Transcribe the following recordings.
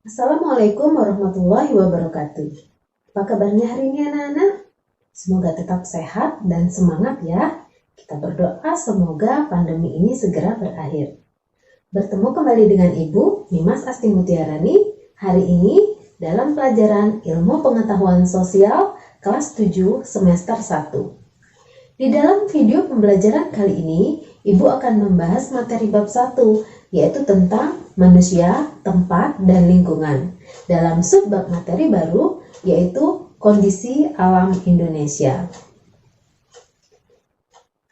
Assalamualaikum warahmatullahi wabarakatuh. Apa kabarnya hari ini anak-anak? Semoga tetap sehat dan semangat ya. Kita berdoa semoga pandemi ini segera berakhir. Bertemu kembali dengan Ibu Mimas Asti Mutiarani hari ini dalam pelajaran Ilmu Pengetahuan Sosial kelas 7 semester 1. Di dalam video pembelajaran kali ini, Ibu akan membahas materi bab 1, yaitu tentang manusia, tempat, dan lingkungan. Dalam subbab materi baru, yaitu kondisi alam Indonesia.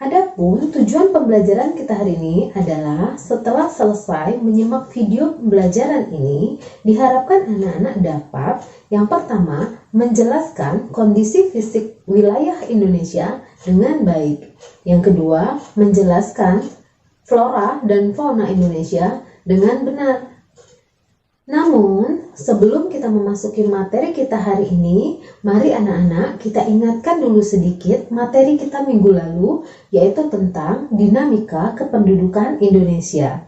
Adapun tujuan pembelajaran kita hari ini adalah setelah selesai menyimak video pembelajaran ini, diharapkan anak-anak dapat yang pertama menjelaskan kondisi fisik wilayah Indonesia dengan baik. Yang kedua, menjelaskan flora dan fauna Indonesia dengan benar. Namun, sebelum kita memasuki materi kita hari ini, mari anak-anak kita ingatkan dulu sedikit materi kita minggu lalu, yaitu tentang dinamika kependudukan Indonesia.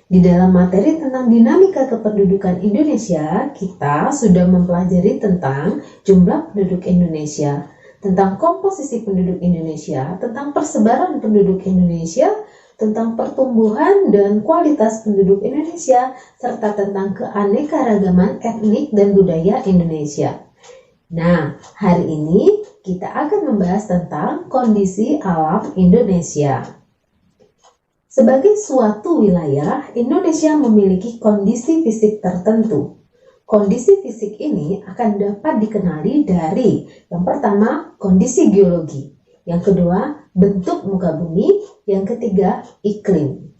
Di dalam materi tentang dinamika kependudukan Indonesia, kita sudah mempelajari tentang jumlah penduduk Indonesia, tentang komposisi penduduk Indonesia, tentang persebaran penduduk Indonesia, tentang pertumbuhan dan kualitas penduduk Indonesia, serta tentang keanekaragaman etnik dan budaya Indonesia. Nah, hari ini kita akan membahas tentang kondisi alam Indonesia. Sebagai suatu wilayah, Indonesia memiliki kondisi fisik tertentu. Kondisi fisik ini akan dapat dikenali dari yang pertama, kondisi geologi. Yang kedua, bentuk muka bumi. Yang ketiga, iklim.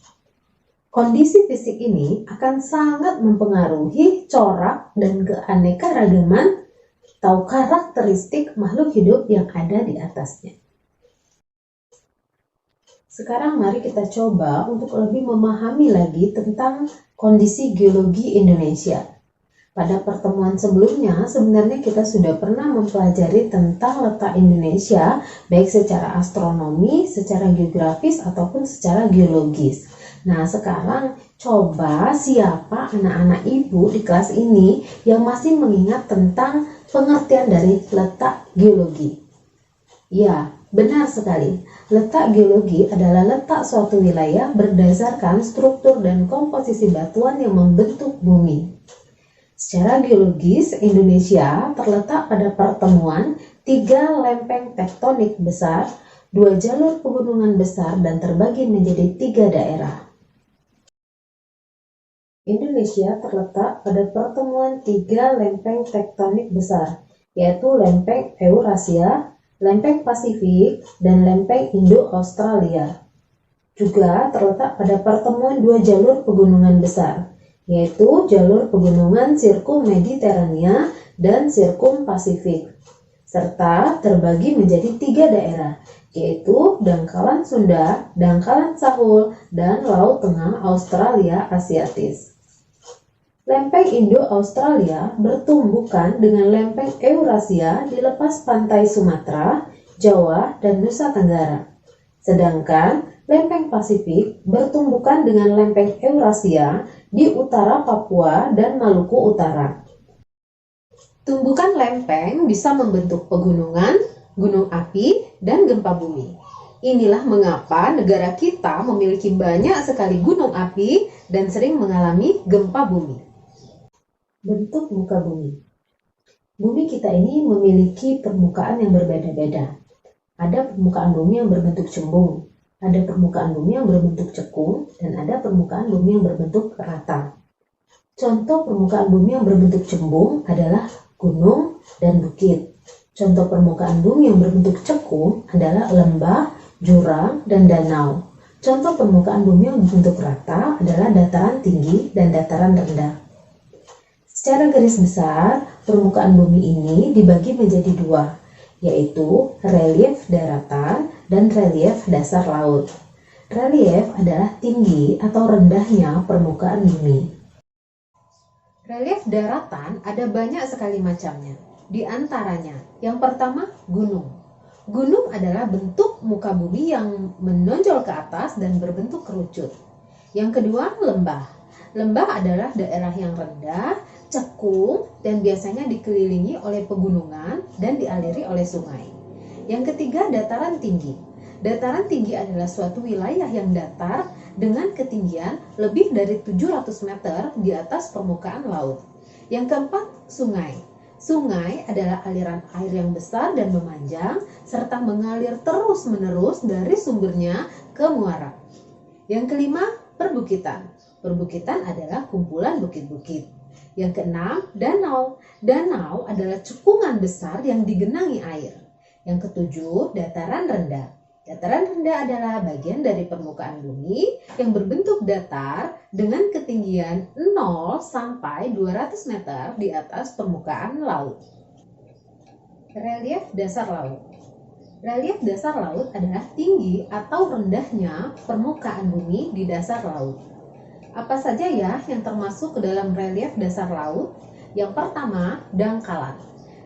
Kondisi fisik ini akan sangat mempengaruhi corak dan keanekaragaman atau karakteristik makhluk hidup yang ada di atasnya. Sekarang mari kita coba untuk lebih memahami lagi tentang kondisi geologi Indonesia. Pada pertemuan sebelumnya, sebenarnya kita sudah pernah mempelajari tentang letak Indonesia, baik secara astronomi, secara geografis, ataupun secara geologis. Nah, sekarang coba siapa anak-anak ibu di kelas ini yang masih mengingat tentang pengertian dari letak geologi? Ya, benar sekali. Letak geologi adalah letak suatu wilayah berdasarkan struktur dan komposisi batuan yang membentuk bumi. Secara geologis, Indonesia terletak pada pertemuan 3 lempeng tektonik besar, 2 jalur pegunungan besar, dan terbagi menjadi 3 daerah. Indonesia terletak pada pertemuan 3 lempeng tektonik besar, yaitu lempeng Eurasia, lempeng Pasifik, dan lempeng Indo-Australia. Juga terletak pada pertemuan 2 jalur pegunungan besar, yaitu jalur pegunungan Sirkum Mediterania dan Sirkum Pasifik, serta terbagi menjadi 3 daerah, yaitu Dangkalan Sunda, Dangkalan Sahul, dan Laut Tengah Australia Asiatis. Lempeng Indo-Australia bertumbukan dengan lempeng Eurasia di lepas pantai Sumatera, Jawa, dan Nusa Tenggara. Sedangkan lempeng Pasifik bertumbukan dengan lempeng Eurasia di utara Papua dan Maluku Utara. Tumbukan lempeng bisa membentuk pegunungan, gunung api, dan gempa bumi. Inilah mengapa negara kita memiliki banyak sekali gunung api dan sering mengalami gempa bumi. Bentuk muka bumi. Bumi kita ini memiliki permukaan yang berbeda-beda. Ada permukaan bumi yang berbentuk cembung, ada permukaan bumi yang berbentuk cekung, dan ada permukaan bumi yang berbentuk rata. Contoh permukaan bumi yang berbentuk cembung adalah gunung dan bukit. Contoh permukaan bumi yang berbentuk cekung adalah lembah, jurang, dan danau. Contoh permukaan bumi yang berbentuk rata adalah dataran tinggi dan dataran rendah. Secara garis besar, permukaan bumi ini dibagi menjadi 2, yaitu relief daratan dan relief dasar laut. Relief adalah tinggi atau rendahnya permukaan bumi. Relief daratan ada banyak sekali macamnya. Di antaranya, yang pertama gunung. Gunung adalah bentuk muka bumi yang menonjol ke atas dan berbentuk kerucut. Yang kedua, lembah. Lembah adalah daerah yang rendah, cekung, dan biasanya dikelilingi oleh pegunungan dan dialiri oleh sungai. Yang ketiga, dataran tinggi. Dataran tinggi adalah suatu wilayah yang datar dengan ketinggian lebih dari 700 meter di atas permukaan laut. Yang keempat, sungai. Sungai adalah aliran air yang besar dan memanjang serta mengalir terus-menerus dari sumbernya ke muara. Yang kelima, perbukitan. Perbukitan adalah kumpulan bukit-bukit. Yang keenam, danau. Danau adalah cekungan besar yang digenangi air. Yang ketujuh, dataran rendah. Dataran rendah adalah bagian dari permukaan bumi yang berbentuk datar dengan ketinggian 0 sampai 200 meter di atas permukaan laut. Relief dasar laut. Relief dasar laut adalah tinggi atau rendahnya permukaan bumi di dasar laut. Apa saja ya yang termasuk ke dalam relief dasar laut? Yang pertama, dangkalan.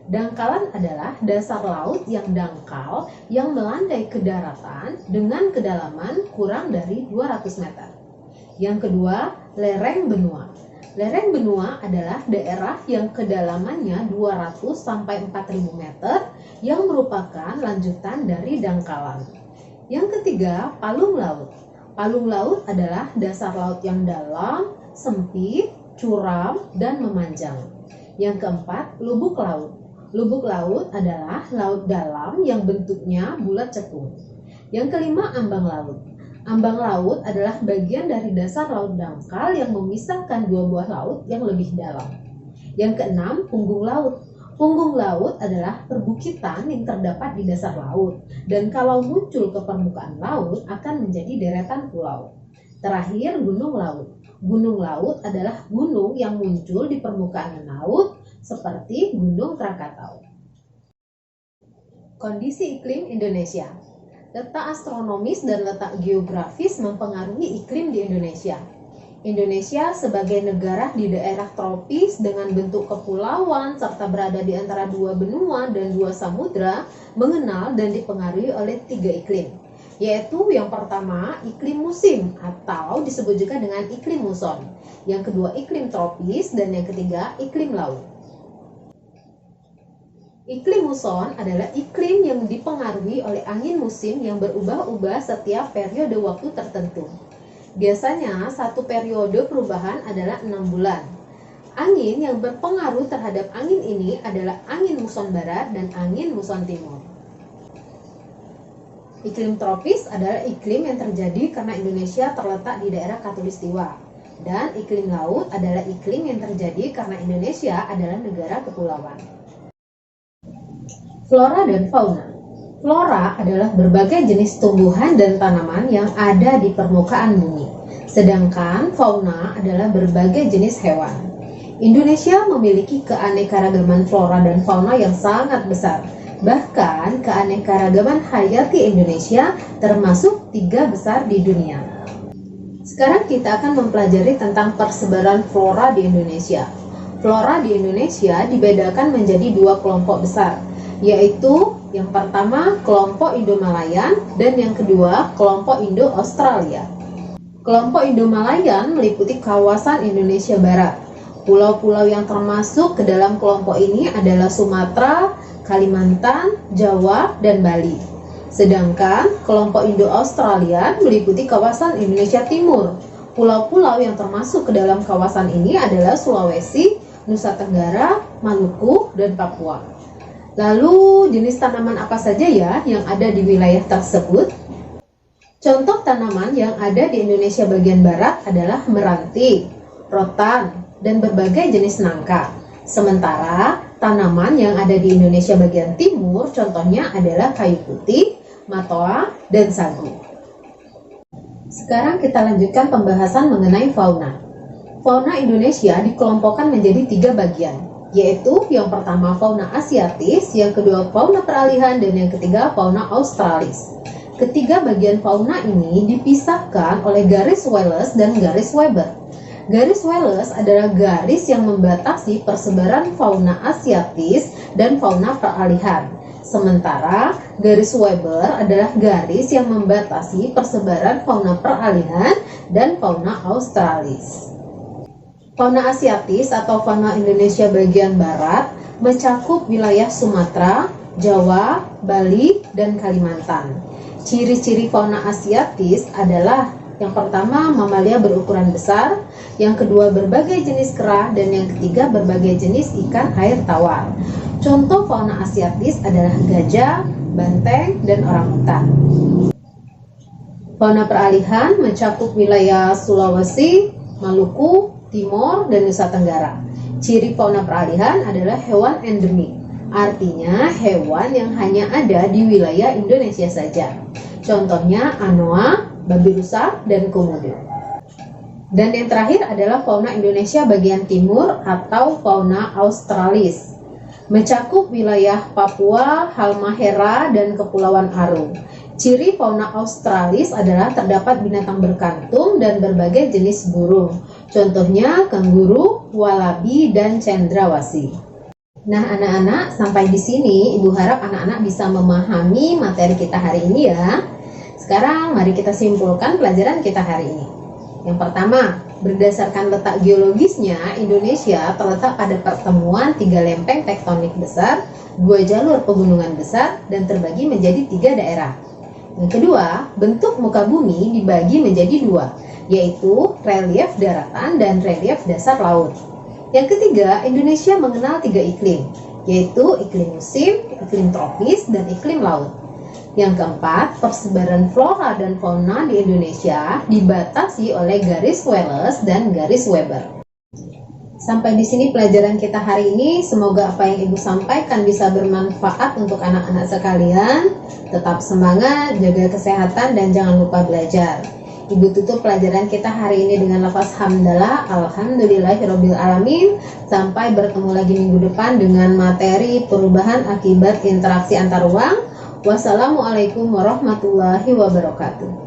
Dangkalan adalah dasar laut yang dangkal yang melandai ke daratan dengan kedalaman kurang dari 200 meter. Yang kedua, lereng benua. Lereng benua adalah daerah yang kedalamannya 200 sampai 4.000 meter yang merupakan lanjutan dari dangkalan. Yang ketiga, palung laut. Palung laut adalah dasar laut yang dalam, sempit, curam, dan memanjang. Yang keempat, lubuk laut. Lubuk laut adalah laut dalam yang bentuknya bulat cekung. Yang kelima, ambang laut. Ambang laut adalah bagian dari dasar laut dangkal yang memisahkan dua buah laut yang lebih dalam. Yang keenam, punggung laut. Punggung laut adalah perbukitan yang terdapat di dasar laut dan kalau muncul ke permukaan laut akan menjadi deretan pulau. Terakhir, gunung laut. Gunung laut adalah gunung yang muncul di permukaan laut seperti Gunung Krakatau. Kondisi iklim Indonesia. Letak astronomis dan letak geografis mempengaruhi iklim di Indonesia. Indonesia sebagai negara di daerah tropis dengan bentuk kepulauan serta berada di antara dua benua dan dua samudra mengenal dan dipengaruhi oleh tiga iklim, yaitu yang pertama iklim musim atau disebut juga dengan iklim muson, yang kedua iklim tropis, dan yang ketiga iklim laut. Iklim muson adalah iklim yang dipengaruhi oleh angin musim yang berubah-ubah setiap periode waktu tertentu. Biasanya satu periode perubahan adalah 6 bulan. Angin yang berpengaruh terhadap angin ini adalah angin muson barat dan angin muson timur. Iklim tropis adalah iklim yang terjadi karena Indonesia terletak di daerah Khatulistiwa. Dan iklim laut adalah iklim yang terjadi karena Indonesia adalah negara kepulauan. Flora dan fauna. Flora adalah berbagai jenis tumbuhan dan tanaman yang ada di permukaan bumi. Sedangkan fauna adalah berbagai jenis hewan. Indonesia memiliki keanekaragaman flora dan fauna yang sangat besar. Bahkan keanekaragaman hayati Indonesia termasuk 3 besar di dunia. Sekarang kita akan mempelajari tentang persebaran flora di Indonesia. Flora di Indonesia dibedakan menjadi 2 kelompok besar, yaitu yang pertama kelompok Indo-Malayan dan yang kedua kelompok Indo-Australia. Kelompok Indo-Malayan meliputi kawasan Indonesia Barat. Pulau-pulau yang termasuk ke dalam kelompok ini adalah Sumatera, Kalimantan, Jawa, dan Bali. Sedangkan kelompok Indo-Australia meliputi kawasan Indonesia Timur. Pulau-pulau yang termasuk ke dalam kawasan ini adalah Sulawesi, Nusa Tenggara, Maluku, dan Papua. Lalu jenis tanaman apa saja ya yang ada di wilayah tersebut? Contoh tanaman yang ada di Indonesia bagian barat adalah meranti, rotan, dan berbagai jenis nangka. Sementara tanaman yang ada di Indonesia bagian timur contohnya adalah kayu putih, matoa, dan sagu. Sekarang kita lanjutkan pembahasan mengenai fauna. Fauna Indonesia dikelompokkan menjadi 3 bagian, yaitu yang pertama fauna asiatis, yang kedua fauna peralihan, dan yang ketiga fauna australis. Ketiga bagian fauna ini dipisahkan oleh garis Wallace dan garis Weber. Garis Wallace adalah garis yang membatasi persebaran fauna asiatis dan fauna peralihan. Sementara garis Weber adalah garis yang membatasi persebaran fauna peralihan dan fauna australis. Fauna asiatis atau fauna Indonesia bagian barat mencakup wilayah Sumatera, Jawa, Bali, dan Kalimantan. Ciri-ciri fauna asiatis adalah yang pertama, mamalia berukuran besar, yang kedua berbagai jenis kera, dan yang ketiga berbagai jenis ikan air tawar. Contoh fauna asiatis adalah gajah, banteng, dan orangutan. Fauna peralihan mencakup wilayah Sulawesi, Maluku, Timor, dan Nusa Tenggara. Ciri fauna peralihan adalah hewan endemik, artinya hewan yang hanya ada di wilayah Indonesia saja. Contohnya anoa, babi rusa, dan komodo. Dan yang terakhir adalah fauna Indonesia bagian timur atau fauna australis. Mencakup wilayah Papua, Halmahera, dan Kepulauan Aru. Ciri fauna australis adalah terdapat binatang berkantung dan berbagai jenis burung. Contohnya kanguru, walabi, dan cendrawasih. Nah anak-anak, sampai di sini Ibu harap anak-anak bisa memahami materi kita hari ini ya. Sekarang mari kita simpulkan pelajaran kita hari ini. Yang pertama, berdasarkan letak geologisnya, Indonesia terletak pada pertemuan 3 lempeng tektonik besar, 2 jalur pegunungan besar, dan terbagi menjadi 3 daerah. Yang kedua, bentuk muka bumi dibagi menjadi 2, yaitu relief daratan dan relief dasar laut. Yang ketiga, Indonesia mengenal 3 iklim, yaitu iklim musim, iklim tropis, dan iklim laut. Yang keempat, persebaran flora dan fauna di Indonesia dibatasi oleh garis Wallace dan garis Weber. Sampai di sini pelajaran kita hari ini. Semoga apa yang Ibu sampaikan bisa bermanfaat untuk anak-anak sekalian. Tetap semangat, jaga kesehatan, dan jangan lupa belajar. Ibu tutup pelajaran kita hari ini dengan lafaz hamdalah, alhamdulillahirabbil alamin. Sampai bertemu lagi minggu depan dengan materi perubahan akibat interaksi antar ruang. Wassalamualaikum warahmatullahi wabarakatuh.